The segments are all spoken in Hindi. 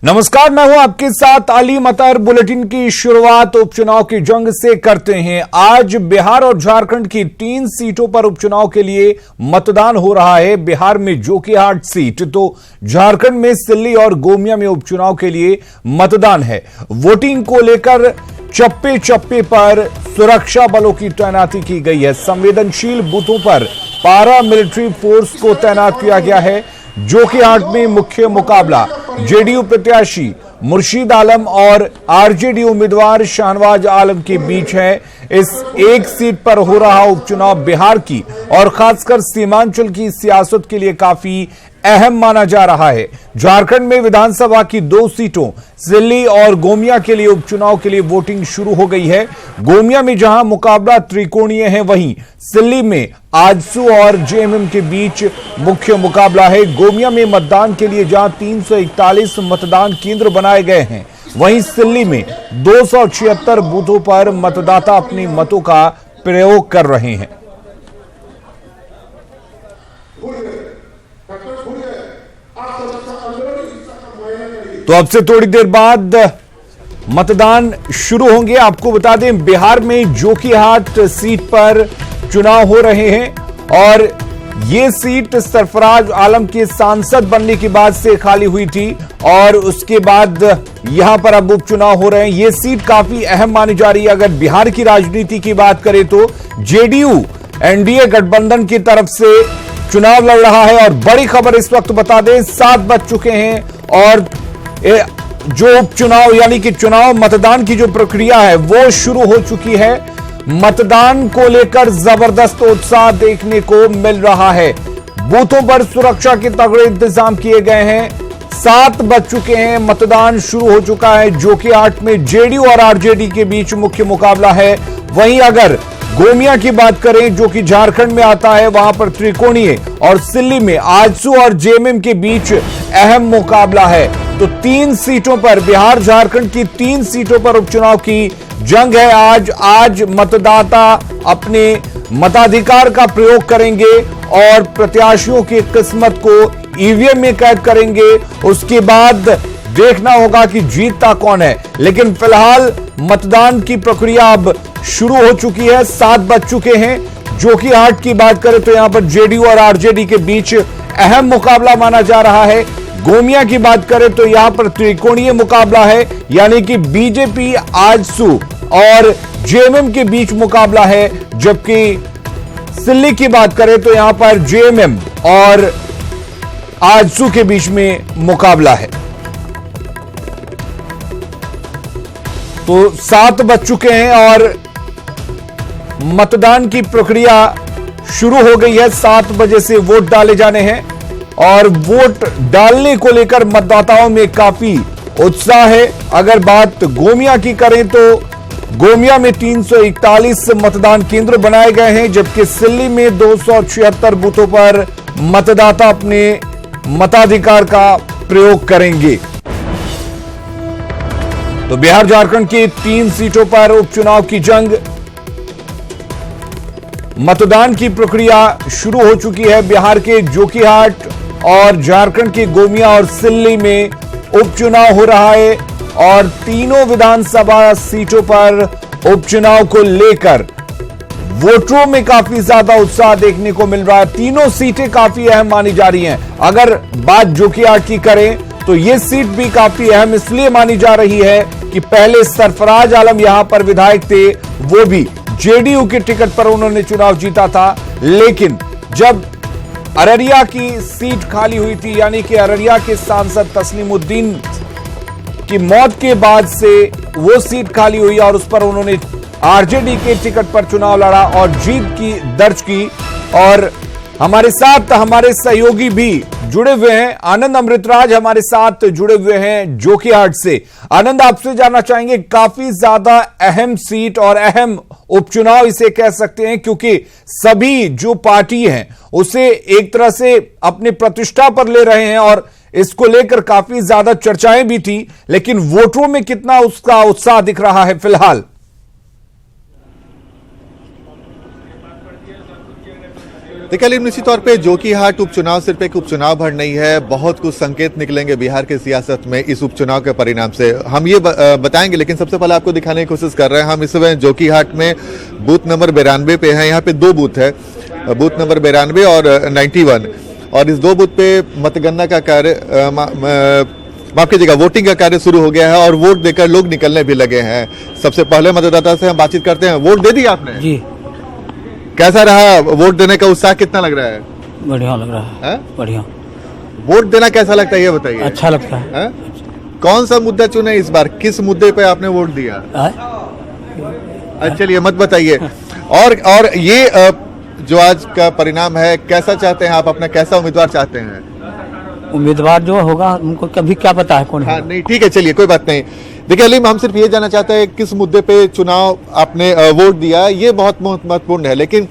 नमस्कार, मैं हूं आपके साथ अली मतर। बुलेटिन की शुरुआत उपचुनाव की जंग से करते हैं। आज बिहार और झारखंड की 3 सीटों पर उपचुनाव के लिए मतदान हो रहा है। बिहार में जोकीहाट सीट तो झारखंड में सिल्ली और गोमिया में उपचुनाव के लिए मतदान है। वोटिंग को लेकर चप्पे चप्पे पर सुरक्षा बलों की तैनाती की गई है। संवेदनशील बूथों पर पारा मिलिट्री फोर्स को तैनात किया गया है। जोकीहाट में मुख्य मुकाबला जेडीयू प्रत्याशी मुर्शीद आलम और आरजेडी उम्मीदवार शाहनवाज आलम के बीच है। इस एक सीट पर हो रहा उपचुनाव बिहार की और खासकर सीमांचल की सियासत के लिए काफी अहम माना जा रहा है। झारखंड में विधानसभा की 2 सीटों सिल्ली और गोमिया के लिए उपचुनाव के लिए वोटिंग शुरू हो गई है। गोमिया में जहां मुकाबला त्रिकोणीय है, वहीं सिल्ली में आजसू और जेएमएम के बीच मुख्य मुकाबला है। गोमिया में मतदान के लिए जहां 341 मतदान केंद्र बनाए गए हैं, वहीं सिल्ली में 276 बूथों पर मतदाता अपने मतों का प्रयोग कर रहे हैं। तो अब से थोड़ी देर बाद मतदान शुरू होंगे। आपको बता दें, बिहार में जोकीहाट सीट पर चुनाव हो रहे हैं और यह सीट सरफराज आलम के सांसद बनने के बाद से खाली हुई थी और उसके बाद यहां पर अब उपचुनाव हो रहे हैं। यह सीट काफी अहम मानी जा रही है। अगर बिहार की राजनीति की बात करें तो जेडीयू एनडीए गठबंधन की तरफ से चुनाव लड़ रहा है और बड़ी खबर इस वक्त बता दें, 7 बज चुके हैं और जो उपचुनाव यानी कि चुनाव मतदान की जो प्रक्रिया है वो शुरू हो चुकी है। मतदान को लेकर जबरदस्त उत्साह देखने को मिल रहा है। बूथों पर सुरक्षा के तगड़े इंतजाम किए गए हैं। 7 बज चुके हैं, मतदान शुरू हो चुका है। जोकीहाट में जेडीयू और आरजेडी के बीच मुख्य मुकाबला है। वहीं अगर गोमिया की बात करें जो कि झारखंड में आता है, वहां पर त्रिकोणीय और सिल्ली में आजसू और जेएमएम के बीच अहम मुकाबला है। तो 3 सीटों पर, बिहार झारखंड की 3 सीटों पर उपचुनाव की जंग है। आज मतदाता अपने मताधिकार का प्रयोग करेंगे और प्रत्याशियों की किस्मत को ईवीएम में कैद करेंगे। उसके बाद देखना होगा कि जीतता कौन है। लेकिन फिलहाल मतदान की प्रक्रिया अब शुरू हो चुकी है। 7 बज चुके हैं। जोकीहाट की बात करें तो यहां पर जेडीयू और आरजेडी के बीच अहम मुकाबला माना जा रहा है। गोमिया की बात करें तो यहां पर त्रिकोणीय मुकाबला है, यानी कि बीजेपी आजसू और जेएमएम के बीच मुकाबला है। जबकि सिल्ली की बात करें तो यहां पर जेएमएम और आजसू के बीच में मुकाबला है। तो 7 बज चुके हैं और मतदान की प्रक्रिया शुरू हो गई है। 7 बजे से वोट डाले जाने हैं और वोट डालने को लेकर मतदाताओं में काफी उत्साह है। अगर बात गोमिया की करें तो गोमिया में 341 मतदान केंद्र बनाए गए हैं, जबकि सिल्ली में 276 बूथों पर मतदाता अपने मताधिकार का प्रयोग करेंगे। तो बिहार झारखंड की 3 सीटों पर उपचुनाव की जंग, मतदान की प्रक्रिया शुरू हो चुकी है। बिहार के जोकीहाट और झारखंड के गोमिया और सिल्ली में उपचुनाव हो रहा है और तीनों विधानसभा सीटों पर उपचुनाव को लेकर वोटरों में काफी ज्यादा उत्साह देखने को मिल रहा है। तीनों सीटें काफी अहम मानी जा रही हैं। अगर बात जोकीहाट की करें तो यह सीट भी काफी अहम इसलिए मानी जा रही है कि पहले सरफराज आलम यहां पर विधायक थे, वो भी जेडीयू के टिकट पर उन्होंने चुनाव जीता था। लेकिन जब अररिया की सीट खाली हुई थी, यानी कि अररिया के सांसद तस्लीमुद्दीन की मौत के बाद से वो सीट खाली हुई और उस पर उन्होंने आरजेडी के टिकट पर चुनाव लड़ा और जीत की दर्ज की। और हमारे साथ हमारे सहयोगी भी जुड़े हुए हैं। आनंद अमृतराज हमारे साथ जुड़े हुए हैं जोकीहाट से। आनंद, आपसे जानना चाहेंगे, काफी ज्यादा अहम सीट और अहम उपचुनाव इसे कह सकते हैं, क्योंकि सभी जो पार्टी हैं उसे एक तरह से अपनी प्रतिष्ठा पर ले रहे हैं और इसको लेकर काफी ज्यादा चर्चाएं भी थी। लेकिन वोटरों में कितना उसका उत्साह दिख रहा है फिलहाल? देखिए अली, निश्चित तौर पे जोकीहाट उपचुनाव सिर्फ एक उपचुनाव भर नहीं है, बहुत कुछ संकेत निकलेंगे बिहार के सियासत में इस उपचुनाव के परिणाम से, हम ये बताएंगे। लेकिन सबसे पहले आपको दिखाने की कोशिश कर रहे हैं, हम इस समय जोकीहाट में बूथ नंबर 92 पे हैं। यहाँ पे 2 बूथ है, बूथ नंबर 92 और 91, और इस 2 बूथ पे मतगणना का कार्य माफ कीजिएगा, वोटिंग का कार्य शुरू हो गया है और वोट देकर लोग निकलने भी लगे हैं। सबसे पहले मतदाता से हम बातचीत करते हैं। वोट दे दिया आपने? जी। कैसा रहा वोट देने का उत्साह, कितना लग रहा है? बढ़िया लग रहा है। बढ़िया। वोट देना कैसा लगता है ये बताइए। अच्छा लगता है। कौन सा मुद्दा चुने इस बार, किस मुद्दे पे आपने वोट दिया? चलिए मत बताइए। और ये जो आज का परिणाम है, कैसा चाहते हैं आप, अपना कैसा उम्मीदवार चाहते हैं? उम्मीदवार जो होगा उनको कभी क्या पता है कौन है। नहीं ठीक है, चलिए कोई बात नहीं। देखिए अलीम, हम सिर्फ ये जानना चाहते हैं किस मुद्दे पे चुनाव आपने वोट दिया, ये बहुत महत्वपूर्ण है। लेकिन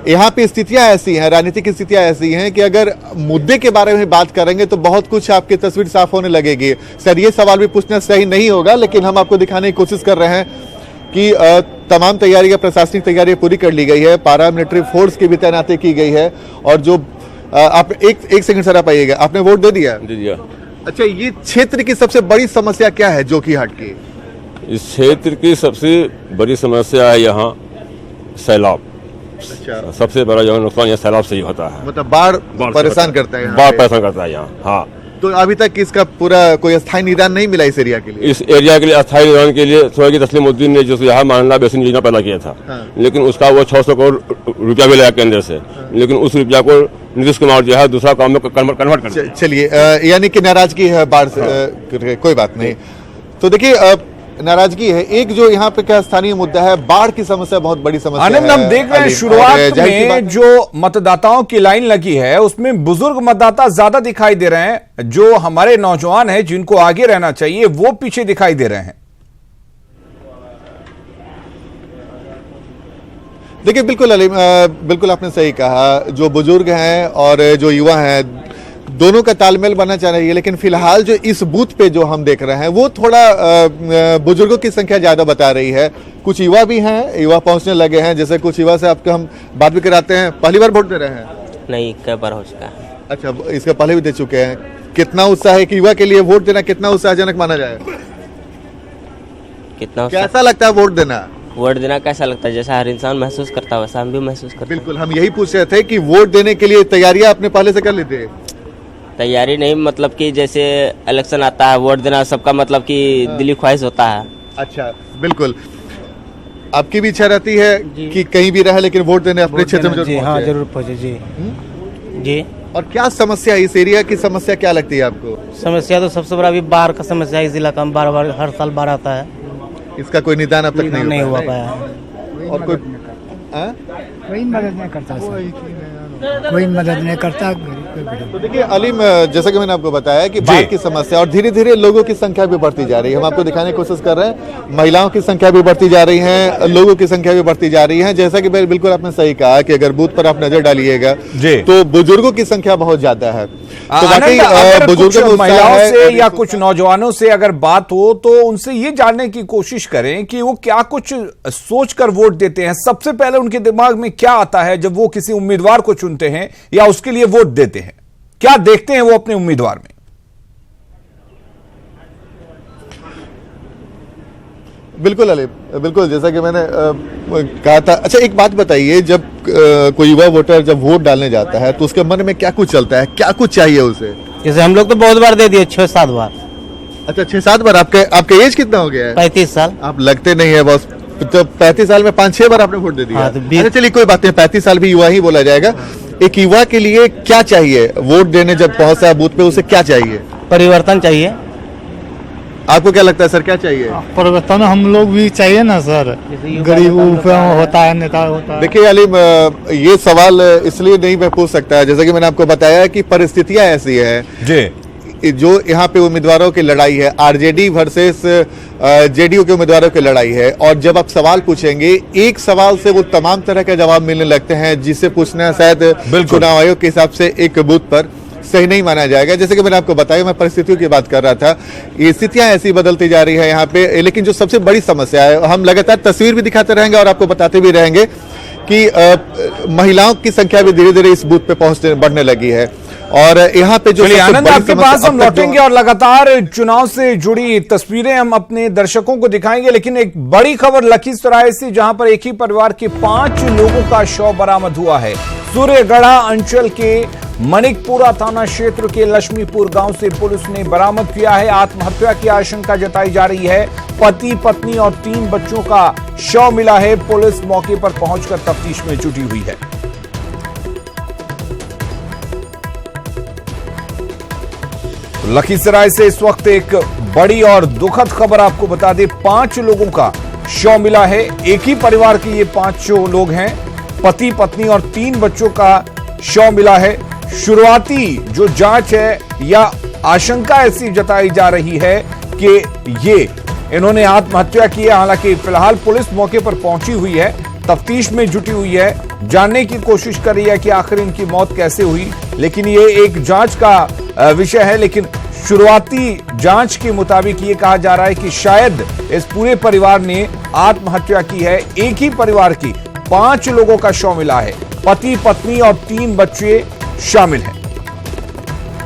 यहाँ पे स्थितियां ऐसी हैं, राजनीतिक स्थितियां ऐसी हैं कि अगर मुद्दे के बारे में बात करेंगे तो बहुत कुछ आपकी तस्वीर साफ होने लगेगी। सर ये सवाल भी पूछना सही नहीं होगा, लेकिन हम आपको दिखाने की कोशिश कर रहे हैं कि तमाम तैयारियां, प्रशासनिक तैयारियां पूरी कर ली गई है, पैरामिलिट्री फोर्स की भी तैनाती की गई है। और जो आप एक सेकंड सर आप आइएगा, आपने वोट दे दिया? दे दिया। अच्छा, ये क्षेत्र की सबसे बड़ी समस्या क्या है जोकीहाट की? इस क्षेत्र की सबसे बड़ी समस्या है यहाँ सैलाब। अच्छा, सबसे बड़ा जो नुकसान यहाँ सैलाब से ही होता है, मतलब बाढ़ परेशान करता है, बाढ़ परेशान करता है यहाँ। हाँ, तो अभी तक इसका पूरा कोई स्थायी निदान नहीं मिला इस एरिया के लिए? इस एरिया के लिए अस्थायी निदान के लिए स्वर्गीय तस्लीमुद्दीन ने जो यहाँ मानला बेसिन योजना पैदा किया था। हाँ। लेकिन उसका वो 600 करोड़ रुपया भी लगा केंद्र से। हाँ। लेकिन उस रुपया को नीतीश कुमार जो है दूसरा काम में कन्वर्ट कर। चलिए, यानी कि नाराजगी है बाढ़ से। कोई बात नहीं। तो देखिए नाराजगी है। एक जो यहाँ पे क्या स्थानीय मुद्दा है, बाढ़ की समस्या बहुत बड़ी समस्या है। आनंद, हम देख रहे हैं शुरुआत में जो मतदाताओं की लाइन लगी है उसमें बुजुर्ग मतदाता ज्यादा दिखाई दे रहे हैं। जो हमारे नौजवान हैं जिनको आगे रहना चाहिए वो पीछे दिखाई दे रहे हैं। देखिए बिल्कुल अली, बिल्कुल आपने सही कहा। जो बुजुर्ग हैं और जो युवा हैं, दोनों का तालमेल बनना चाहिए। लेकिन फिलहाल जो इस बूथ पे जो हम देख रहे हैं वो थोड़ा बुजुर्गों की संख्या ज्यादा बता रही है। कुछ युवा भी हैं, युवा पहुंचने लगे हैं। जैसे कुछ युवा से आपको हम बात भी कराते हैं। पहली बार वोट दे रहे हैं? नहीं, कई बार हो चुका है। अच्छा, इसका पहले भी दे चुके हैं। कितना उत्साह है कि युवा के लिए वोट देना कितना उत्साहजनक माना जाए? कितना कैसा लगता है वोट देना? वोट देना कैसा लगता है? जैसा हर इंसान महसूस करता है वैसा हम भी महसूस करते हैं। बिल्कुल, हम यही पूछ रहे थे कि वोट देने के लिए तैयारियां आपने पहले से कर ली थी? तैयारी नहीं, मतलब कि जैसे इलेक्शन आता है वोट देना सबका मतलब कि दिली ख्वाहिश होता है। अच्छा, बिल्कुल। आपकी भी इच्छा रहती है कि कहीं भी रहे लेकिन वोट देने अपने क्षेत्र में जरूर पहुंचे? हाँ, जरूर पहुंचे जी। जी। और क्या समस्या, इस एरिया की समस्या क्या लगती है आपको? समस्या तो सबसे बड़ा अभी बाढ़ का समस्या है। इस इलाका में बार हर साल बाढ़ आता है। इसका कोई निदान अब तक नहीं हुआ पाया। और कोई कोई मदद नहीं करता, कोई मदद नहीं करता। तो देखिए अलीम, जैसा कि मैंने आपको बताया कि बाढ़ की समस्या और धीरे धीरे लोगों की संख्या भी बढ़ती जा रही है। हम आपको दिखाने की कोशिश कर रहे हैं, महिलाओं की संख्या भी बढ़ती जा रही है, लोगों की संख्या भी बढ़ती जा रही है। जैसा कि बिल्कुल आपने सही कहा कि अगर बूथ पर आप नजर डालिएगा तो बुजुर्गों की संख्या बहुत ज्यादा है। तो बुजुर्गों, महिलाओं से या कुछ नौजवानों से अगर बात हो तो उनसे ये जानने की कोशिश करें कि वो क्या कुछ सोचकर वोट देते हैं। सबसे पहले उनके दिमाग में क्या आता है जब वो किसी उम्मीदवार को चुनते हैं या उसके लिए वोट देते हैं? क्या देखते हैं वो अपने उम्मीदवार में? बिल्कुल अली, बिल्कुल जैसा कि मैंने कहा था। अच्छा, एक बात बताइए, जब कोई युवा वोटर जब वोट डालने जाता है तो उसके मन में क्या कुछ चलता है, क्या कुछ चाहिए उसे? जैसे हम लोग तो बहुत बार दे दिए, 6-7 बार। अच्छा, 6-7 बार। आपका एज कितना हो गया है? 35 साल। आप लगते नहीं है बॉस। तो 35 साल में 5-6 बार आपने वोट दे दिया। हाँ, तो अच्छा चलिए कोई बात नहीं, 35 साल भी युवा ही बोला जाएगा। एक युवा के लिए क्या चाहिए वोट देने जब पहुंचता है बूथ पे, उसे क्या चाहिए? परिवर्तन चाहिए। आपको क्या लगता है सर, क्या चाहिए? परिवर्तन हम लोग भी चाहिए ना सर। गरीब होता है, नेता होता है। देखिए अलीम, ये सवाल इसलिए नहीं मैं पूछ सकता, जैसा कि मैंने आपको बताया कि परिस्थितियां ऐसी है जी। जो यहाँ पे उम्मीदवारों की लड़ाई है, आरजेडी वर्सेस जेडीयू के उम्मीदवारों की लड़ाई है। और जब आप सवाल पूछेंगे, एक सवाल से वो तमाम तरह के जवाब मिलने लगते हैं, जिसे पूछना शायद चुनाव आयोग के हिसाब से एक बूथ पर सही नहीं माना जाएगा। जैसे कि मैंने आपको बताया, मैं परिस्थितियों की बात कर रहा था। ये स्थितियां ऐसी बदलती जा रही है यहाँ पे। लेकिन जो सबसे बड़ी समस्या है, हम लगातार तस्वीर भी दिखाते रहेंगे और आपको बताते भी रहेंगे कि महिलाओं की संख्या भी धीरे धीरे इस बूथ पे बढ़ने लगी है। और यहाँ पे जो चलिए सबसे आनंद, बड़ी आपके समस्या पास हम अब तक जो- लौटेंगे और लगातार चुनाव से जुड़ी तस्वीरें हम अपने दर्शकों को दिखाएंगे, लेकिन एक बड़ी खबर लखीसराय से, जहां पर एक ही परिवार के 5 लोगों का शव बरामद हुआ है। सूर्यगढ़ा अंचल के मणिकपुरा थाना क्षेत्र के लक्ष्मीपुर गांव से पुलिस ने बरामद किया है। आत्महत्या की आशंका जताई जा रही है। पति पत्नी और 3 बच्चों का शव मिला है। पुलिस मौके पर पहुंचकर तफ्तीश में जुटी हुई है। लखीसराय से इस वक्त एक बड़ी और दुखद खबर आपको बता दें, 5 लोगों का शव मिला है। एक ही परिवार के ये 5 लोग हैं, पति पत्नी और 3 बच्चों का शव मिला है। शुरुआती जो जांच है या आशंका ऐसी जताई जा रही है कि इन्होंने आत्महत्या की है। हालांकि फिलहाल पुलिस मौके पर पहुंची हुई है, तफ्तीश में जुटी हुई है, जानने की कोशिश कर रही है कि आखिर इनकी मौत कैसे हुई। लेकिन ये एक जांच का विषय है। लेकिन शुरुआती जांच के मुताबिक ये कहा जा रहा है कि शायद इस पूरे परिवार ने आत्महत्या की है। एक ही परिवार की 5 लोगों का शव मिला है, पति पत्नी और 3 बच्चे शामिल हैं।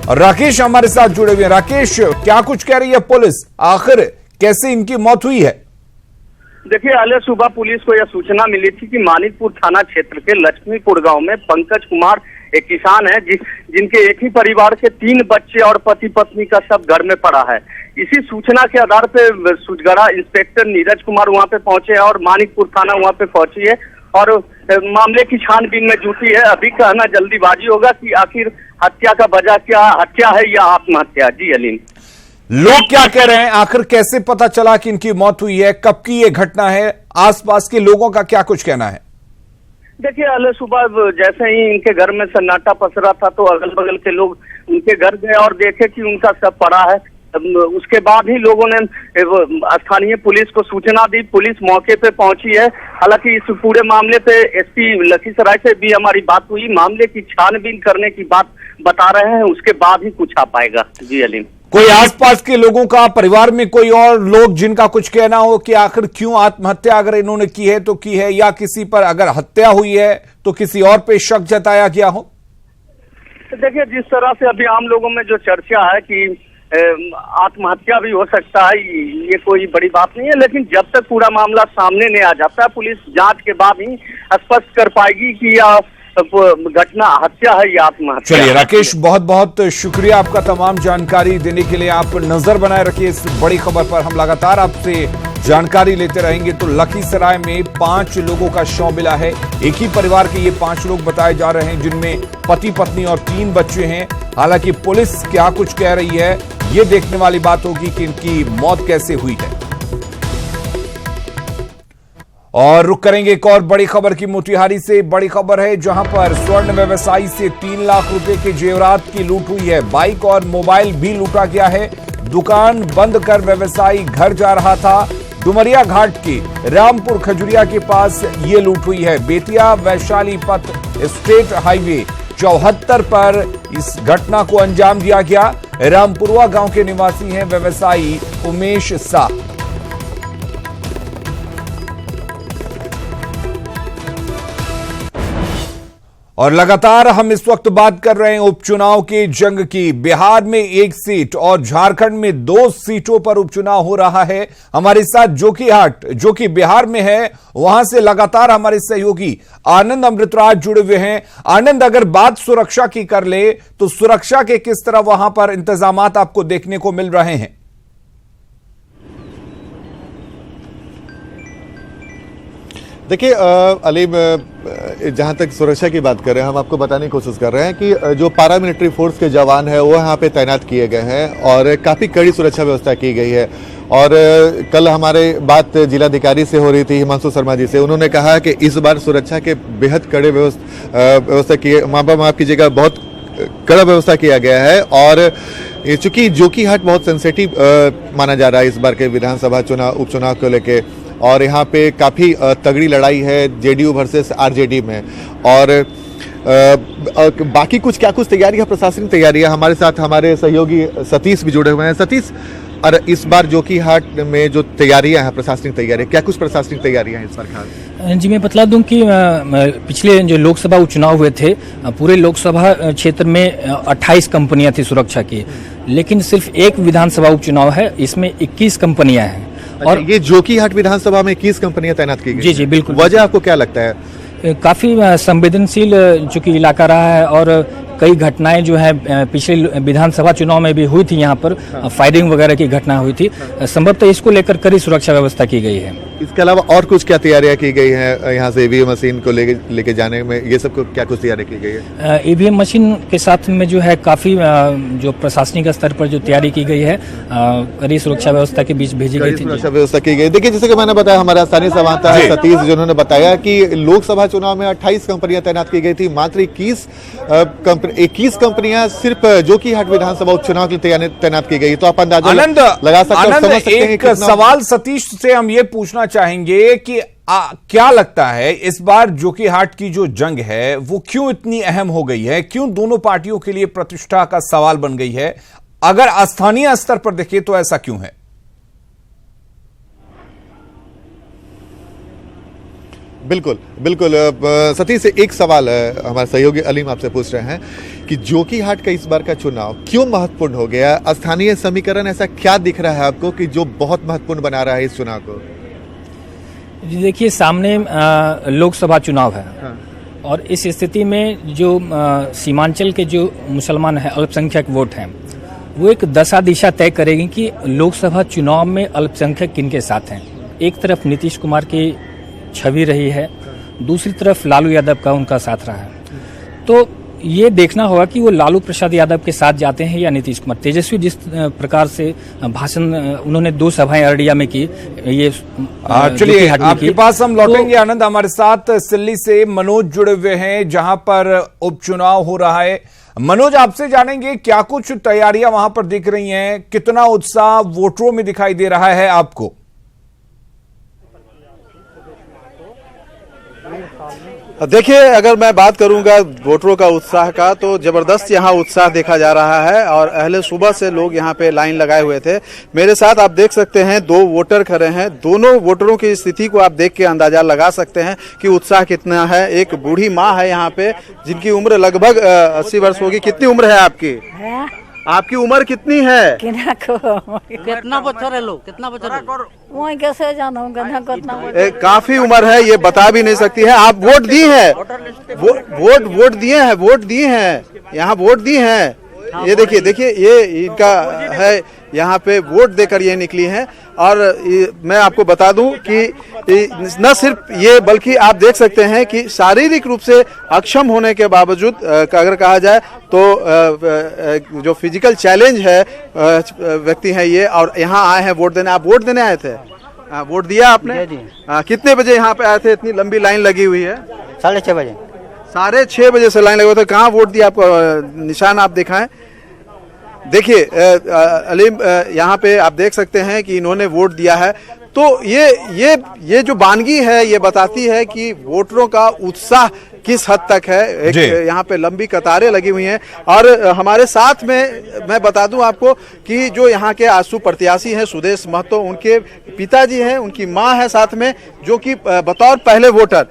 और राकेश हमारे साथ जुड़े हुए हैं। राकेश, क्या कुछ कह रही है पुलिस, आखिर कैसे इनकी मौत हुई है? देखिए, आज सुबह पुलिस को यह सूचना मिली थी कि मानिकपुर थाना क्षेत्र के लक्ष्मीपुर गांव में पंकज कुमार एक किसान है जिनके एक ही परिवार के 3 बच्चे और पति पत्नी का शव घर में पड़ा है। इसी सूचना के आधार पे सूर्यगढ़ा इंस्पेक्टर नीरज कुमार वहां पे पहुंचे और मानिकपुर थाना वहां पे पहुंची है और मामले की छानबीन में जुटी है। अभी कहना जल्दीबाजी होगा कि आखिर हत्या का वजह क्या, हत्या है या आत्महत्या। जी अलीम, लोग क्या कह रहे हैं, आखिर कैसे पता चला कि इनकी मौत हुई है, कब की ये घटना है, आसपास के लोगों का क्या कुछ कहना है? देखिए, अल सुबह जैसे ही इनके घर में सन्नाटा पसरा था तो अगल बगल के लोग उनके घर गए और देखे कि उनका शव पड़ा है। उसके बाद ही लोगों ने स्थानीय पुलिस को सूचना दी। पुलिस मौके पे पहुंची है। हालांकि इस पूरे मामले पे एसपी लखीसराय से भी हमारी बात हुई। मामले की छानबीन करने की बात बता रहे हैं, उसके बाद ही कुछ आ पाएगा। जी अलीम, कोई आसपास के लोगों का, परिवार में कोई और लोग जिनका कुछ कहना हो कि आखिर क्यों आत्महत्या अगर इन्होंने की है तो की है, या किसी पर अगर हत्या हुई है तो किसी और पे शक जताया गया हो? देखिए, जिस तरह से अभी आम लोगों में जो चर्चा है कि आत्महत्या भी हो सकता है, ये कोई बड़ी बात नहीं है। लेकिन जब तक पूरा मामला सामने नहीं आ जाता, पुलिस जांच के बाद ही स्पष्ट कर पाएगी कि यह घटना हत्या है या आत्महत्या। चलिए राकेश, बहुत बहुत शुक्रिया आपका तमाम जानकारी देने के लिए। आप नजर बनाए रखिए इस बड़ी खबर पर, हम लगातार आपसे जानकारी लेते रहेंगे। तो लखीसराय में 5 लोगों का शव मिला है। एक ही परिवार के ये 5 लोग बताए जा रहे हैं, जिनमें पति पत्नी और 3 बच्चे हैं। हालांकि पुलिस क्या कुछ कह रही है, ये देखने वाली बात होगी कि इनकी मौत कैसे हुई है। और रुक करेंगे एक और बड़ी खबर की। मोतिहारी से बड़ी खबर है, जहां पर स्वर्ण व्यवसायी से 3 लाख रुपए के जेवरात की लूट हुई है। बाइक और मोबाइल भी लूटा गया है। दुकान बंद कर व्यवसायी घर जा रहा था। डुमरिया घाट के रामपुर खजुरिया के पास ये लूट हुई है। बेतिया वैशाली पथ स्टेट हाईवे 74 पर इस घटना को अंजाम दिया गया। रामपुरवा गांव के निवासी हैं व्यवसायी उमेश शाह। और लगातार हम इस वक्त बात कर रहे हैं उपचुनाव के जंग की। बिहार में 1 सीट और झारखंड में 2 सीटों पर उपचुनाव हो रहा है। हमारे साथ जोकीहाट, जो कि बिहार में है, वहां से लगातार हमारे सहयोगी आनंद अमृतराज जुड़े हुए हैं। आनंद, अगर बात सुरक्षा की कर ले तो सुरक्षा के किस तरह वहां पर इंतजामात आपको देखने को मिल रहे हैं? देखिए अलीम, जहाँ तक सुरक्षा की बात कर रहे हैं, हम आपको बताने की कोशिश कर रहे हैं कि जो पारामिलिट्री फोर्स के जवान हैं वो यहाँ पे तैनात किए गए हैं और काफ़ी कड़ी सुरक्षा व्यवस्था की गई है। और कल हमारे बात जिलाधिकारी से हो रही थी, हिमांशु शर्मा जी से। उन्होंने कहा कि इस बार सुरक्षा के बेहद कड़े व्यवस्था किए, माफ कीजिएगा, बहुत कड़ा व्यवस्था किया गया है। और चूंकि जोकीहाट बहुत सेंसिटिव माना जा रहा है इस बार के विधानसभा उपचुनाव को लेके, और यहाँ पे काफ़ी तगड़ी लड़ाई है जेडीयू वर्सेस आरजेडी में। और बाकी कुछ तैयारी है, प्रशासनिक तैयारी है। हमारे साथ हमारे सहयोगी सतीश भी जुड़े हुए हैं। सतीश, और इस बार जोकीहाट में जो तैयारियां हैं, प्रशासनिक तैयारी, क्या कुछ प्रशासनिक तैयारियां हैं इस बार खास? जी मैं बतला दूं कि पिछले जो लोकसभा उपचुनाव हुए थे, पूरे लोकसभा क्षेत्र में 28 कंपनियां थी सुरक्षा की, लेकिन सिर्फ एक विधानसभा उपचुनाव है, इसमें 21 कंपनियां हैं। और ये जोकीहाट विधानसभा में 21 कंपनियां तैनात की गई? जी जी बिल्कुल। वजह आपको क्या लगता है? काफी संवेदनशील चूंकि इलाका रहा है और कई घटनाएं जो है पिछले विधानसभा चुनाव में भी हुई थी, यहाँ पर फायरिंग वगैरह की घटना हुई थी, संभवतः इसको लेकर कड़ी सुरक्षा व्यवस्था की गई है। इसके अलावा और कुछ क्या तैयारियां की गई हैं यहाँ से ईवीएम मशीन को लेके जाने में, ये सब को क्या कुछ तैयारी की गई है? ईवीएम मशीन के साथ में जो है काफी जो प्रशासनिक स्तर पर जो तैयारी की गई है, कड़ी सुरक्षा व्यवस्था के बीच भेजी गई थी। सुरक्षा व्यवस्था की गई। देखिए जैसे कि मैंने बताया, हमारा स्थानीय संवाददाता है सतीश जिन्होंने बताया कि लोकसभा चुनाव में 28 कंपनियां तैनात की गई थी, मात्र 21 कंपनियां सिर्फ जोकीहाट विधानसभा उपचुनाव के लिए तैनात की गई। तो आप अंदाजा लगा सकते हैं, समझ सकते हैं। एक सवाल सतीश से हम ये पूछना चाहेंगे कि क्या लगता है इस बार जोकीहाट की जो जंग है वो क्यों इतनी अहम हो गई है, क्यों दोनों पार्टियों के लिए प्रतिष्ठा का सवाल बन गई है? अगर स्थानीय स्तर पर देखें तो ऐसा क्यों है? बिल्कुल बिल्कुल। सतीश से एक सवाल हमारे सहयोगी अलीम आपसे पूछ रहे हैं कि जोकीहाट का इस बार का चुनाव क्यों महत्वपूर्ण हो गया? स्थानीय समीकरण ऐसा क्या दिख रहा है आपको कि जो बहुत महत्वपूर्ण बना रहा है इस चुनाव को? जी देखिए, सामने लोकसभा चुनाव है। हाँ। और इस स्थिति में जो सीमांचल के जो मुसलमान हैं, अल्पसंख्यक वोट हैं, वो एक दशा दिशा तय करेगी कि लोकसभा चुनाव में अल्पसंख्यक किनके साथ हैं। एक तरफ नीतीश कुमार की छवि रही है, दूसरी तरफ लालू यादव का उनका साथ रहा है। तो ये देखना होगा कि वो लालू प्रसाद यादव के साथ जाते हैं या नीतीश कुमार। तेजस्वी जिस प्रकार से भाषण उन्होंने 2 सभाएं अररिया में की, ये चलिए आपके पास हम लौटेंगे। आनंद, हमारे साथ सिल्ली से मनोज जुड़े हुए हैं जहां पर उपचुनाव हो रहा है। मनोज, आपसे जानेंगे क्या कुछ तैयारियां वहां पर दिख रही हैं, कितना उत्साह वोटरों में दिखाई दे रहा है आपको? देखिए, अगर मैं बात करूंगा वोटरों का उत्साह का, तो जबरदस्त यहाँ उत्साह देखा जा रहा है और अहले सुबह से लोग यहाँ पे लाइन लगाए हुए थे। मेरे साथ आप देख सकते हैं 2 वोटर खड़े हैं। दोनों वोटरों की स्थिति को आप देख के अंदाजा लगा सकते हैं कि उत्साह कितना है। एक बूढ़ी माँ है यहाँ पे जिनकी उम्र लगभग 80 वर्ष होगी। कितनी उम्र है आपकी? आपकी उम्र कितनी है? कितना बच्चर है लोग, कितना बच्चर वही कैसे जाना, काफी उम्र है, ये बता भी नहीं सकती है। आप वोट दी है? वोट दिए हैं यहाँ वोट दी हैं। ये देखिए ये इनका है, यहाँ पे वोट देकर ये निकली हैं। और मैं आपको बता दूं कि न सिर्फ ये, बल्कि आप देख सकते हैं कि शारीरिक रूप से अक्षम होने के बावजूद अगर कहा जाए तो जो फिजिकल चैलेंज है व्यक्ति है ये, और यहाँ आए हैं वोट देने। आप वोट देने आए थे? वोट दिया आपने? कितने बजे यहाँ पे आए थे? इतनी लंबी लाइन लगी हुई है। 6:30 बजे। 6:30 बजे से लाइन लगे हुए थे। कहाँ वोट दिया? आपको निशान आप दिखाएं। देखिए अलीम, यहाँ पे आप देख सकते हैं कि इन्होंने वोट दिया है। तो ये जो वानगी है ये बताती है कि वोटरों का उत्साह किस हद तक है। एक यहाँ पे लंबी कतारें लगी हुई हैं। और हमारे साथ में मैं बता दूं आपको कि जो यहाँ के आसू प्रत्याशी हैं सुदेश महतो, उनके पिताजी हैं, उनकी माँ है साथ में, जो कि बतौर पहले वोटर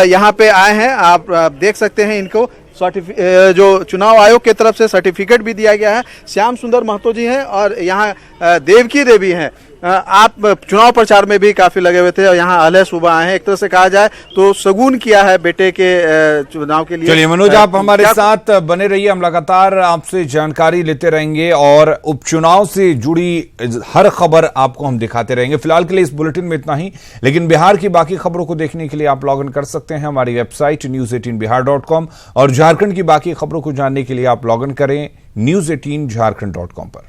यहाँ पे आए हैं। आप देख सकते हैं इनको जो चुनाव आयोग की तरफ से सर्टिफिकेट भी दिया गया है। श्याम सुंदर महतो जी हैं और यहाँ देवकी देवी हैं। आप चुनाव प्रचार में भी काफी लगे हुए थे और यहाँ अहले सुबह आए हैं। एक तरह से कहा जाए तो शगुन किया है बेटे के चुनाव के लिए। चलिए मनोज, आप हमारे साथ बने रहिए, हम लगातार आपसे जानकारी लेते रहेंगे और उपचुनाव से जुड़ी हर खबर आपको हम दिखाते रहेंगे। फिलहाल के लिए इस बुलेटिन में इतना ही, लेकिन बिहार की बाकी खबरों को देखने के लिए आप लॉग इन कर सकते हैं हमारी वेबसाइट news18bihar.com, और झारखंड की बाकी खबरों को जानने के लिए आप लॉग इन करें news18jharkhand.com पर।